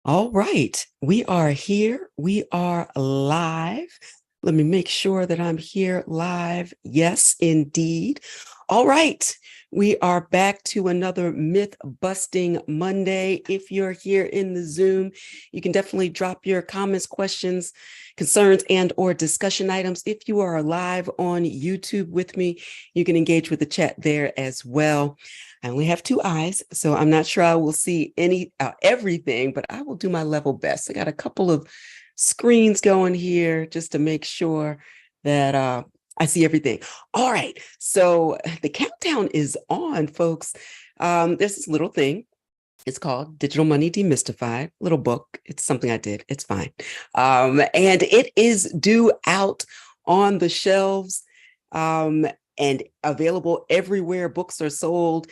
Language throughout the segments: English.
All right, we are here. We are live. Let me make sure that I'm here live. Yes, indeed. All right, we are back to another myth busting Monday. If you're here in the Zoom, you can definitely drop your comments, questions, concerns, and or discussion items. If you are live on YouTube with me, you can engage with the chat there as well. I only have two eyes, so I'm not sure I will see everything, but I will do my level best. I got a couple of screens going here just to make sure that I see everything. All right, so the countdown is on, folks. There's this little thing. It's called Digital Money Demystified, little book. It's something I did. It's fine. And it is due out on the shelves. And available everywhere books are sold.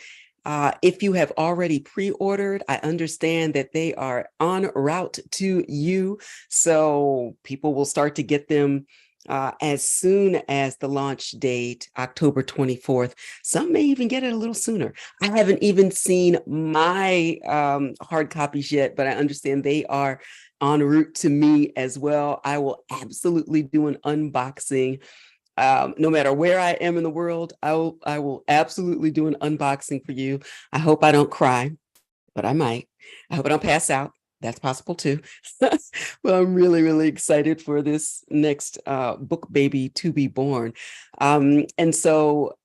If you have already pre-ordered, I understand that they are en route to you. So people will start to get them as soon as the launch date, October 24th. Some may even get it a little sooner. I haven't even seen my hard copies yet, but I understand they are en route to me as well. I will absolutely do an unboxing. No matter where I am in the world, I will absolutely do an unboxing for you. I hope I don't cry, but I might. I hope I don't pass out. That's possible too. Well, I'm really, really excited for this next book baby to be born. And so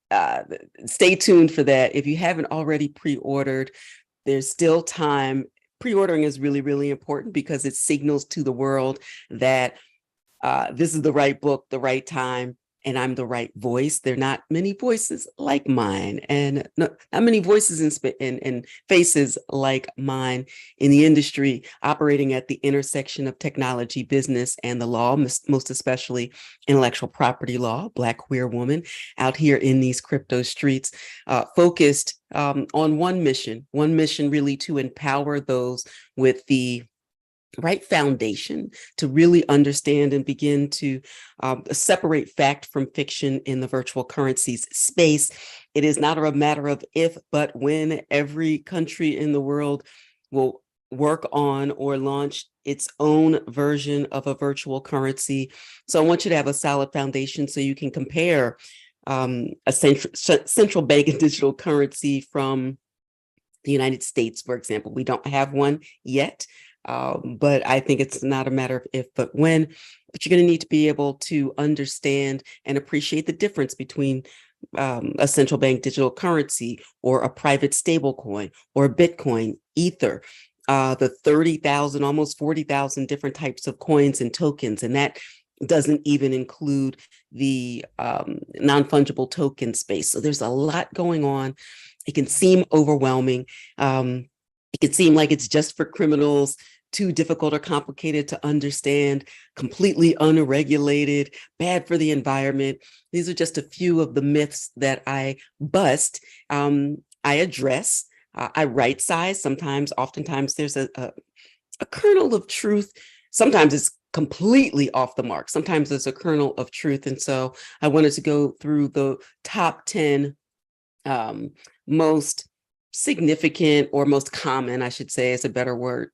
stay tuned for that. If you haven't already pre-ordered, there's still time. Pre-ordering is really, really important because it signals to the world that this is the right book, the right time, and I'm the right voice. There are not many voices like mine, and not many voices and faces like mine in the industry, operating at the intersection of technology, business, and the law, most especially intellectual property law. Black queer woman out here in these crypto streets, focused on one mission really to empower those with the right foundation to really understand and begin to separate fact from fiction in the virtual currencies space. It is not a matter of if, but when. Every country in the world will work on or launch its own version of a virtual currency. So I want you to have a solid foundation so you can compare a central bank and digital currency from the United States, for example. We don't have one yet. But I think it's not a matter of if, but when. But you're going to need to be able to understand and appreciate the difference between a central bank digital currency or a private stable coin or Bitcoin, Ether, the 30,000, almost 40,000 different types of coins and tokens. And that doesn't even include the non-fungible token space. So there's a lot going on. It can seem overwhelming. It can seem like it's just for criminals, too difficult or complicated to understand, completely unregulated, bad for the environment. These are just a few of the myths that I bust. I address, I right size. Oftentimes there's a kernel of truth. Sometimes it's completely off the mark. Sometimes there's a kernel of truth. And so I wanted to go through the top 10 most significant, or most common, I should say, is a better word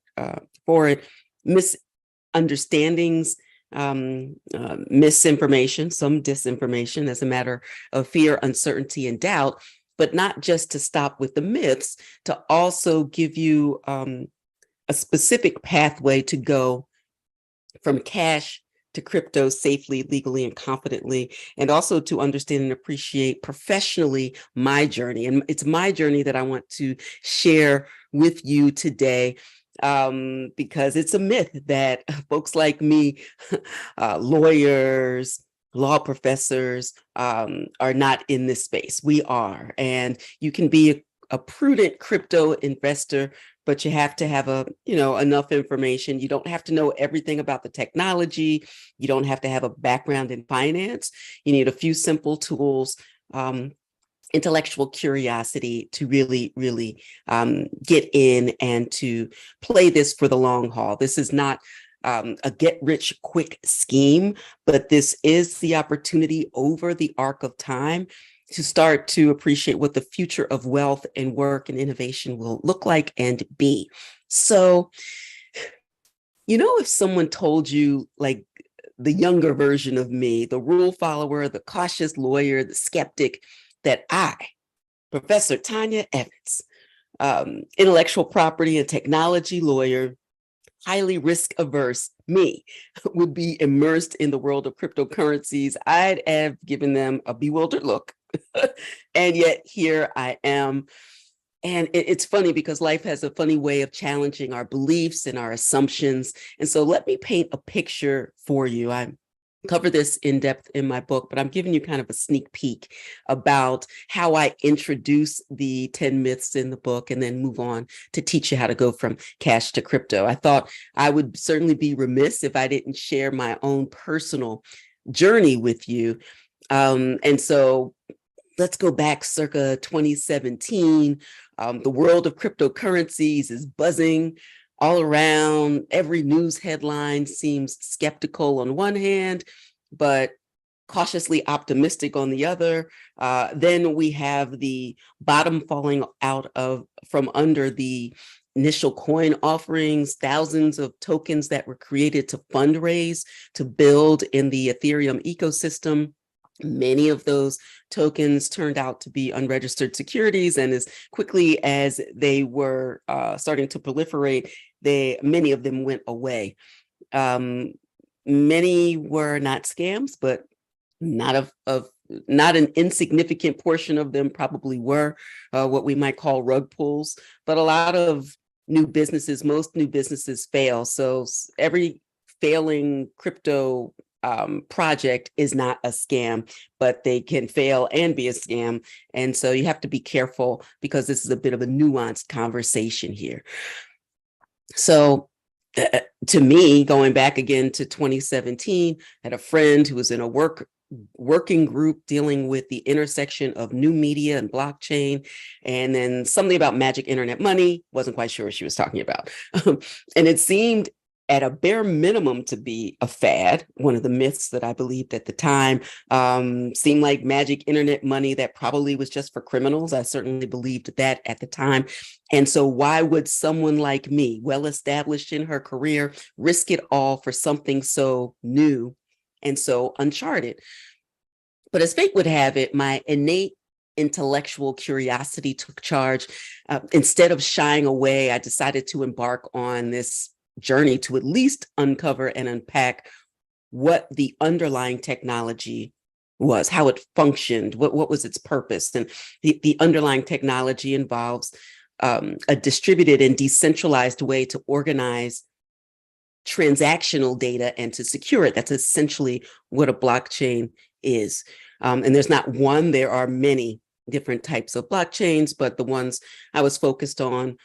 for it, misunderstandings, misinformation, some disinformation as a matter of fear, uncertainty, and doubt, but not just to stop with the myths, to also give you a specific pathway to go from cash to crypto safely, legally, and confidently, and also to understand and appreciate professionally my journey. And it's my journey that I want to share with you today, because it's a myth that folks like me, lawyers, law professors, are not in this space. We are, and you can be a prudent crypto investor, but you have to have enough information. You don't have to know everything about the technology. You don't have to have a background in finance. You need a few simple tools, intellectual curiosity to really, really get in and to play this for the long haul. This is not a get rich quick scheme, but this is the opportunity over the arc of time to start to appreciate what the future of wealth and work and innovation will look like and be. So If someone told you, like, the younger version of me, the rule follower, the cautious lawyer, the skeptic, that I, Professor Tanya Evans, intellectual property and technology lawyer, highly risk averse me, would be immersed in the world of cryptocurrencies, I'd have given them a bewildered look. And yet here I am. And it's funny because life has a funny way of challenging our beliefs and our assumptions. And so let me paint a picture for you. I cover this in depth in my book, but I'm giving you kind of a sneak peek about how I introduce the 10 myths in the book and then move on to teach you how to go from cash to crypto. I thought I would certainly be remiss if I didn't share my own personal journey with you. And so let's go back circa 2017. The world of cryptocurrencies is buzzing all around. Every news headline seems skeptical on one hand, but cautiously optimistic on the other. Then we have the bottom falling out from under the initial coin offerings, thousands of tokens that were created to fundraise, to build in the Ethereum ecosystem. Many of those tokens turned out to be unregistered securities, and as quickly as they were starting to proliferate, many of them went away. Many were not scams, but not an insignificant portion of them probably were what we might call rug pulls. But a lot of most new businesses fail. So every failing crypto project is not a scam, but they can fail and be a scam. And so you have to be careful because this is a bit of a nuanced conversation here. So to me, going back again to 2017, I had a friend who was in a working group dealing with the intersection of new media and blockchain, and then something about magic internet money. Wasn't quite sure what she was talking about. And it seemed at a bare minimum to be a fad. One of the myths that I believed at the time seemed like magic internet money that probably was just for criminals. I certainly believed that at the time. And so why would someone like me, well established in her career, risk it all for something so new and so uncharted? But as fate would have it, my innate intellectual curiosity took charge. Instead of shying away, I decided to embark on this journey to at least uncover and unpack what the underlying technology was, how it functioned, what was its purpose. And the underlying technology involves a distributed and decentralized way to organize transactional data and to secure it. That's essentially what a blockchain is. And there's not one, there are many different types of blockchains, but the ones I was focused on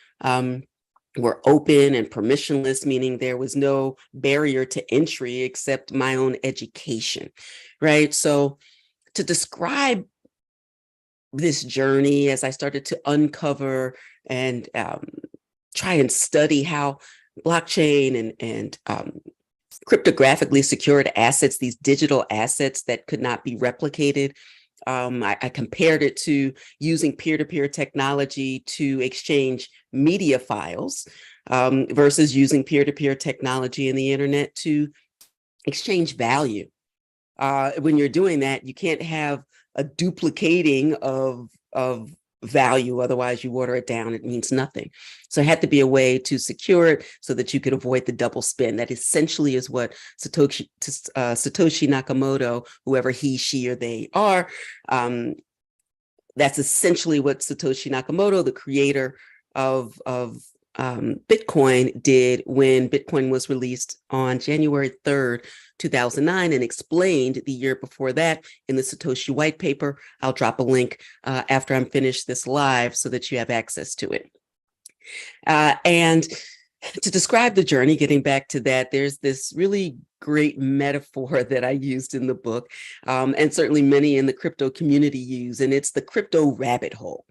were open and permissionless, meaning there was no barrier to entry except my own education, right? So to describe this journey as I started to uncover and try and study how blockchain and cryptographically secured assets, these digital assets that could not be replicated, I compared it to using peer-to-peer technology to exchange media files versus using peer-to-peer technology in the internet to exchange value. When you're doing that, you can't have a duplicating of value. Otherwise, you water it down. It means nothing. So it had to be a way to secure it so that you could avoid the double spend. That essentially is what Satoshi Nakamoto, whoever he, she, or they are, that's essentially what Satoshi Nakamoto, the creator of Bitcoin, did when Bitcoin was released on January 3rd, 2009, and explained the year before that in the Satoshi white paper. I'll drop a link after I'm finished this live so that you have access to it. And to describe the journey, getting back to that, there's this really great metaphor that I used in the book, and certainly many in the crypto community use, and it's the crypto rabbit hole.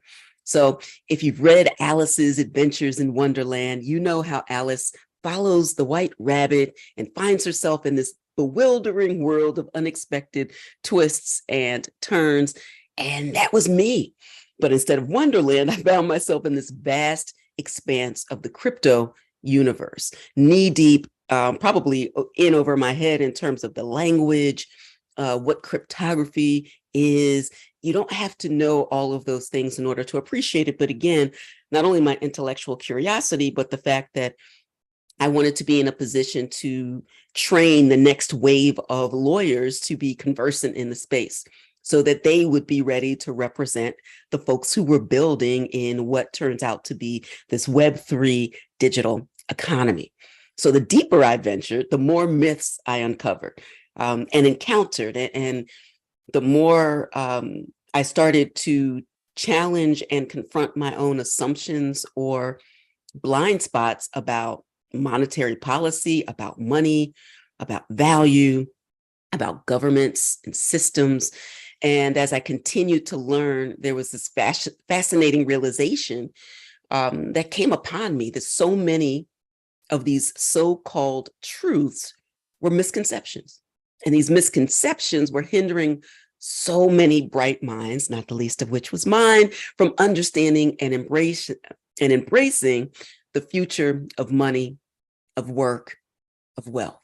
So if you've read Alice's Adventures in Wonderland, you know how Alice follows the white rabbit and finds herself in this bewildering world of unexpected twists and turns. And that was me. But instead of Wonderland, I found myself in this vast expanse of the crypto universe, knee deep probably in over my head in terms of the language, what cryptography is. You don't have to know all of those things in order to appreciate it. But again, not only my intellectual curiosity, but the fact that I wanted to be in a position to train the next wave of lawyers to be conversant in the space so that they would be ready to represent the folks who were building in what turns out to be this Web3 digital economy. So the deeper I ventured, the more myths I uncovered and encountered, and the more I started to challenge and confront my own assumptions or blind spots about monetary policy, about money, about value, about governments and systems. And as I continued to learn, there was this fascinating realization that came upon me that so many of these so-called truths were misconceptions. And these misconceptions were hindering so many bright minds, not the least of which was mine, from understanding and embracing the future of money, of work, of wealth.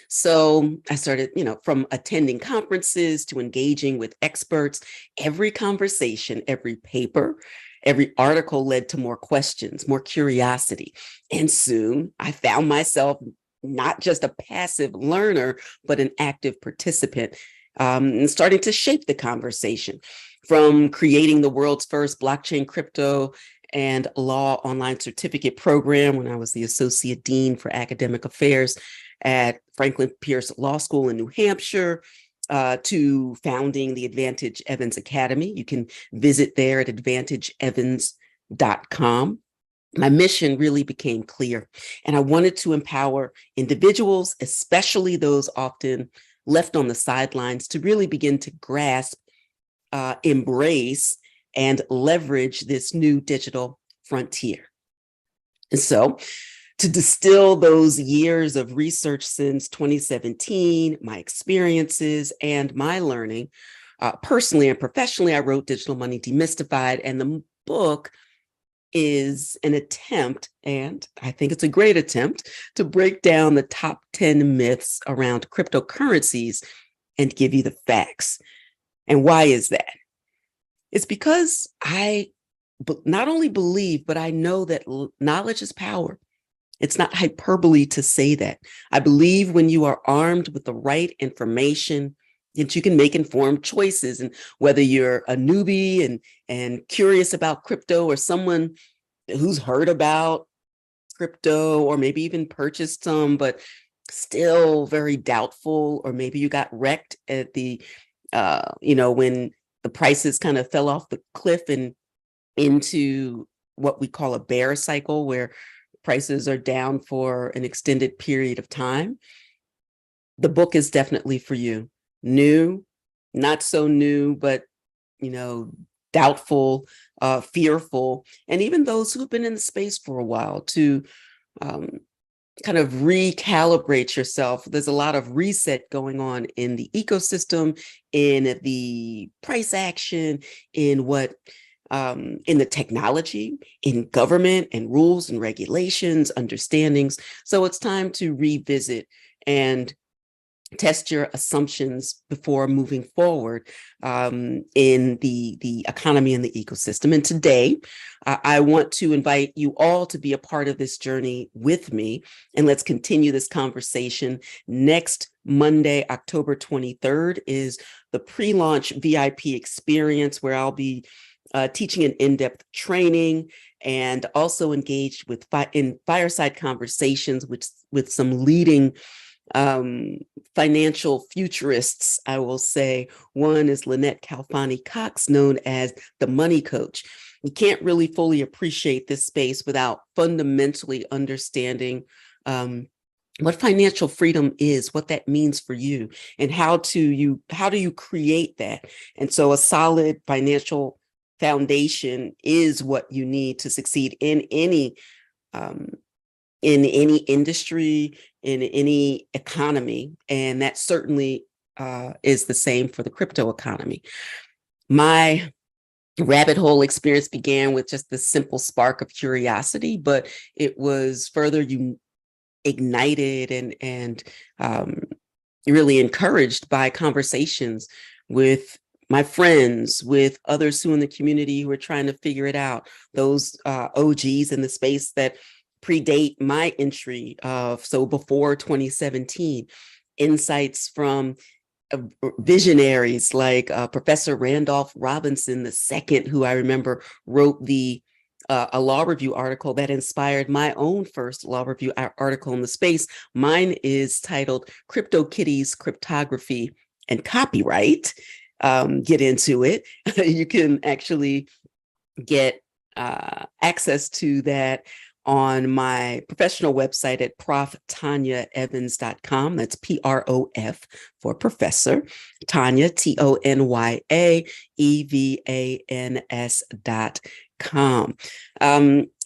So I started, from attending conferences to engaging with experts. Every conversation, every paper, every article led to more questions, more curiosity. And soon I found myself not just a passive learner, but an active participant, and starting to shape the conversation, from creating the world's first blockchain, crypto, and law online certificate program when I was the Associate Dean for Academic Affairs at Franklin Pierce Law School in New Hampshire, to founding the Advantage Evans Academy. You can visit there at advantageevans.com. My mission really became clear, and I wanted to empower individuals, especially those often left on the sidelines, to really begin to grasp, embrace, and leverage this new digital frontier. And so, to distill those years of research since 2017, my experiences and my learning, personally and professionally, I wrote Digital Money Demystified, and the book is an attempt, and I think it's a great attempt, to break down the top 10 myths around cryptocurrencies and give you the facts. And why is that? It's because I not only believe, but I know that knowledge is power. It's not hyperbole to say that. I believe when you are armed with the right information, that you can make informed choices. And whether you're a newbie and curious about crypto, or someone who's heard about crypto or maybe even purchased some, but still very doubtful, or maybe you got wrecked at the, when the prices kind of fell off the cliff and into what we call a bear cycle, where prices are down for an extended period of time. The book is definitely for you. New, not so new, but, doubtful, fearful, and even those who've been in the space for a while, to kind of recalibrate yourself. There's a lot of reset going on in the ecosystem, in the price action, in the technology, in government and rules and regulations, understandings. So it's time to revisit and test your assumptions before moving forward in the economy and the ecosystem. And today, I want to invite you all to be a part of this journey with me. And let's continue this conversation. Next Monday, October 23rd, is the pre-launch VIP experience, where I'll be teaching an in-depth training, and also engaged with in fireside conversations with some leading financial futurists, I will say. One is Lynette Calfani-Cox, known as the Money Coach. You can't really fully appreciate this space without fundamentally understanding what financial freedom is, what that means for you, and how do you create that. And so a solid financial foundation is what you need to succeed in any industry, in any economy. And that certainly is the same for the crypto economy. My rabbit hole experience began with just the simple spark of curiosity, but it was further ignited and really encouraged by conversations with my friends, with others who in the community who are trying to figure it out, those OGs in the space that predate my entry of, so before 2017, insights from visionaries like Professor Randolph Robinson II, who I remember wrote a law review article that inspired my own first law review article in the space. Mine is titled CryptoKitties, Cryptography and Copyright. Get into it. You can actually get access to that on my professional website at proftanyaevans.com. That's PROF for professor, Tanya, TONYAEVANS.com.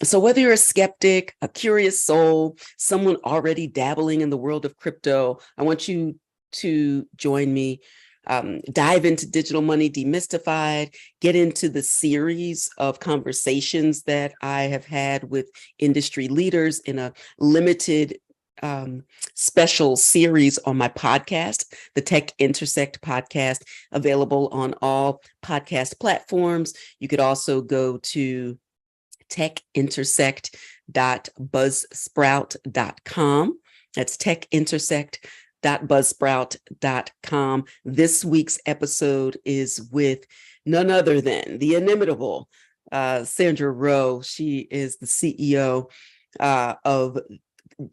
So whether you're a skeptic, a curious soul, someone already dabbling in the world of crypto, I want you to join me. Dive into Digital Money Demystified, get into the series of conversations that I have had with industry leaders in a limited special series on my podcast, the Tech Intersect podcast, available on all podcast platforms. You could also go to techintersect.buzzsprout.com. That's techintersect.buzzsprout.com. This week's episode is with none other than the inimitable Sandra Rowe. She is the CEO of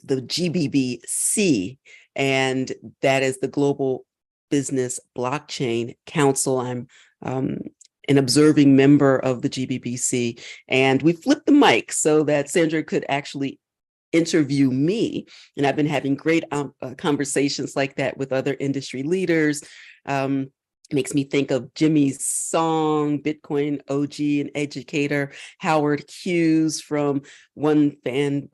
the GBBC, and that is the Global Business Blockchain Council. I'm an observing member of the GBBC, and we flipped the mic so that Sandra could actually interview me. And I've been having great conversations like that with other industry leaders. Makes me think of Jimmy's song, Bitcoin OG and educator, Howard Hughes from One Bandwagon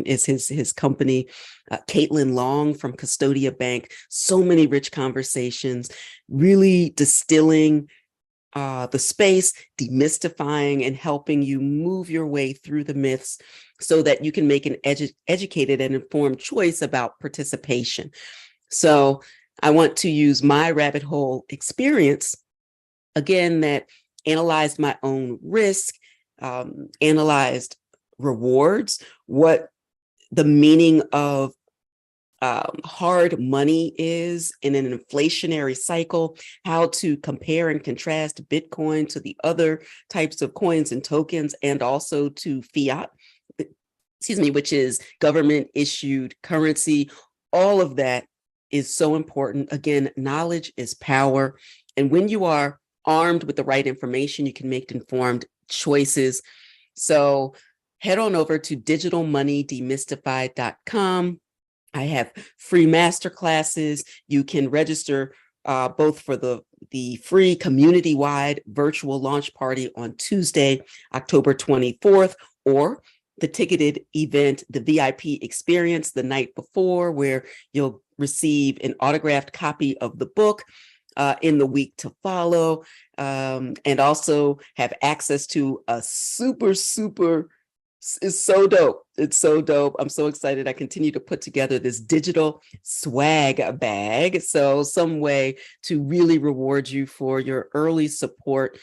is his company, Caitlin Long from Custodia Bank. So many rich conversations, really distilling the space, demystifying and helping you move your way through the myths so that you can make an educated and informed choice about participation. So I want to use my rabbit hole experience, again, that analyzed my own risk, analyzed rewards, what the meaning of hard money is in an inflationary cycle, how to compare and contrast Bitcoin to the other types of coins and tokens, and also to fiat, which is government issued currency. All of that is so important. Again, knowledge is power. And when you are armed with the right information, you can make informed choices. So head on over to digitalmoneydemystified.com. I have free masterclasses. You can register both for the free community-wide virtual launch party on Tuesday, October 24th, or the ticketed event, the VIP experience the night before, where you'll receive an autographed copy of the book in the week to follow, and also have access to a super, it's so dope. It's so dope. I'm so excited. I continue to put together this digital swag bag. So some way to really reward you for your early support.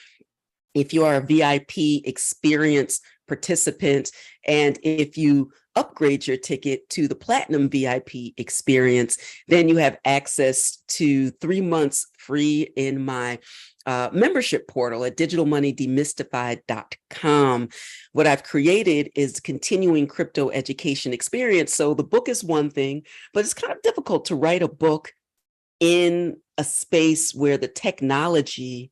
If you are a VIP experience participant, and if you upgrade your ticket to the Platinum VIP experience, then you have access to 3 months free in my membership portal at digitalmoneydemystified.com. What I've created is continuing crypto education experience. So the book is one thing, but it's kind of difficult to write a book in a space where the technology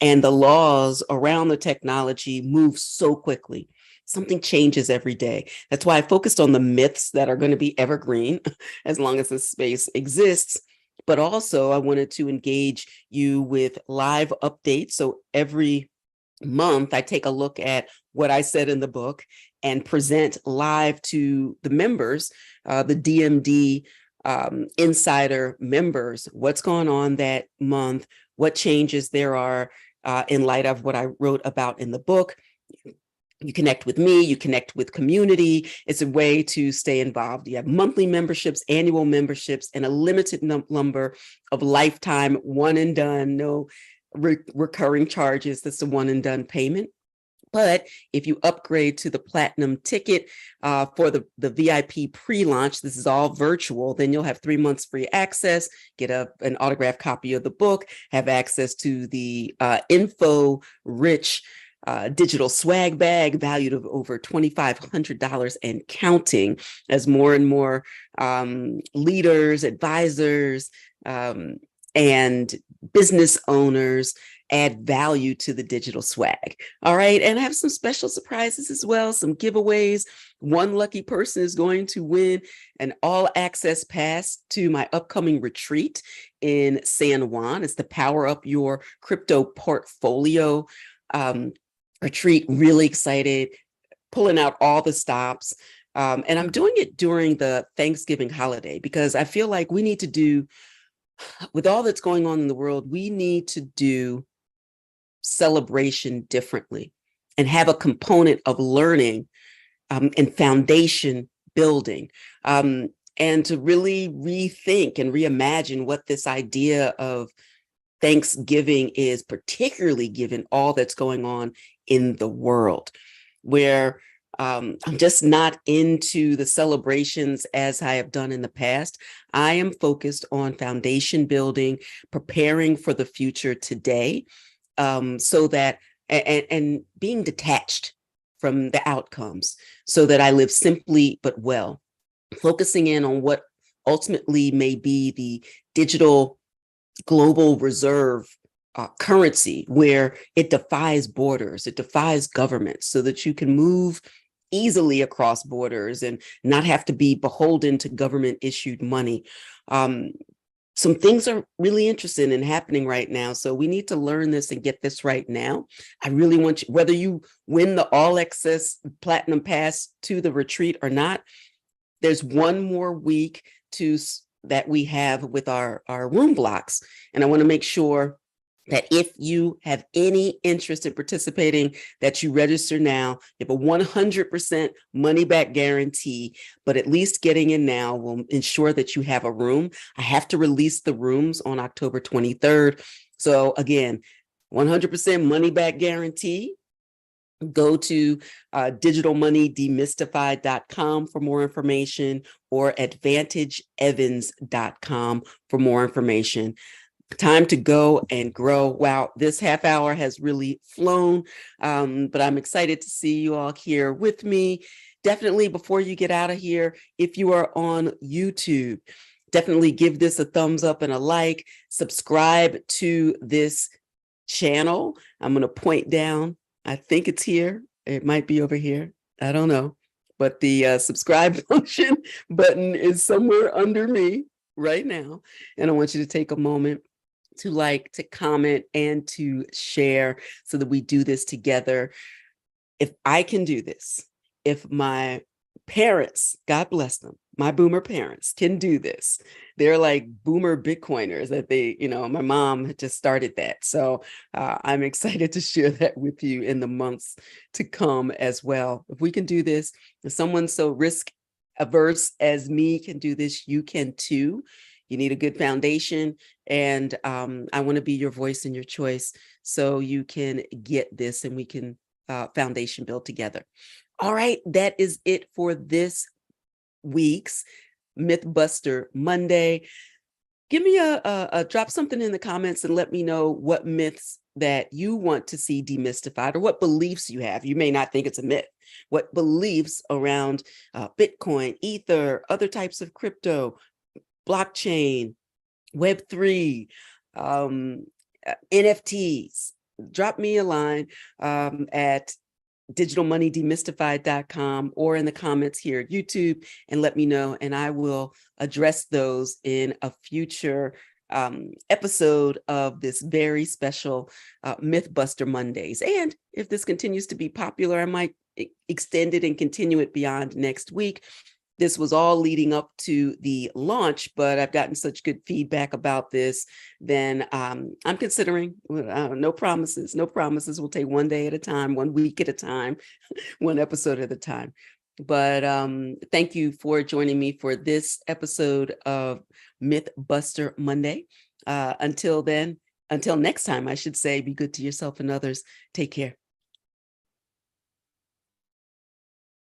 and the laws around the technology move so quickly. Something changes every day. That's why I focused on the myths that are going to be evergreen as long as this space exists. But also I wanted to engage you with live updates. So every month I take a look at what I said in the book and present live to the members, the DMD Insider members, what's going on that month, what changes there are in light of what I wrote about in the book. You connect with me, you connect with community. It's a way to stay involved. You have monthly memberships, annual memberships, and a limited number of lifetime one and done, no recurring charges. That's a one and done payment. But if you upgrade to the platinum ticket for the VIP pre-launch, this is all virtual, then you'll have 3 months free access, get an autographed copy of the book, have access to the info-rich digital swag bag valued of over $2,500 and counting, as more and more leaders, advisors, and business owners add value to the digital swag. All right. And I have some special surprises as well, some giveaways. One lucky person is going to win an all access pass to my upcoming retreat in San Juan. It's the Power Up Your Crypto Portfolio retreat. Really excited, pulling out all the stops. And I'm doing it during the Thanksgiving holiday because I feel like we need to do, with all that's going on in the world, we need to do celebration differently and have a component of learning and foundation building, and to really rethink and reimagine what this idea of Thanksgiving is, particularly given all that's going on in the world, where I'm just not into the celebrations as I have done in the past. I am focused on foundation building, preparing for the future today, so that, and being detached from the outcomes so that I live simply but well, focusing in on what ultimately may be the digital global reserve currency, where it defies borders, it defies governments, so that you can move easily across borders and not have to be beholden to government issued money. Some things are really interesting and happening right now. So we need to learn this and get this right now. I really want you, whether you win the all access platinum pass to the retreat or not, there's one more week that we have with our room blocks. And I want to make sure that if you have any interest in participating, that you register now. You have a 100% money back guarantee, but at least getting in now will ensure that you have a room. I have to release the rooms on October 23rd. So again, 100% money back guarantee. Go to digitalmoneydemystified.com for more information, or advantageevans.com for more information. Time to go and grow. Wow, this half hour has really flown, but I'm excited to see you all here with me. Definitely, before you get out of here, if you are on YouTube, definitely give this a thumbs up and a like. Subscribe to this channel. I'm going to point down. I think it's here. It might be over here. I don't know. But the subscribe function button is somewhere under me right now. And I want you to take a moment to like, to comment, and to share so that we do this together. If I can do this, if my parents, God bless them, my boomer parents can do this. They're like boomer Bitcoiners that my mom had just started that. So I'm excited to share that with you in the months to come as well. If we can do this, if someone so risk averse as me can do this, you can too. You need a good foundation, and I want to be your voice and your choice so you can get this and we can foundation build together. All right, that is it for this week's Mythbuster Monday. Give me a drop something in the comments and let me know what myths that you want to see demystified, or what beliefs you have. You may not think it's a myth. What beliefs around Bitcoin, Ether, other types of crypto, blockchain, Web3, NFTs. Drop me a line at digitalmoneydemystified.com or in the comments here at YouTube, and let me know, and I will address those in a future episode of this very special Mythbuster Mondays. And if this continues to be popular, I might extend it and continue it beyond next week. this was all leading up to the launch, but I've gotten such good feedback about this, then I'm considering, no promises, no promises. We'll take one day at a time, 1 week at a time, one episode at a time. But thank you for joining me for this episode of Mythbuster Monday. Until then, until next time, I should say, be good to yourself and others. Take care.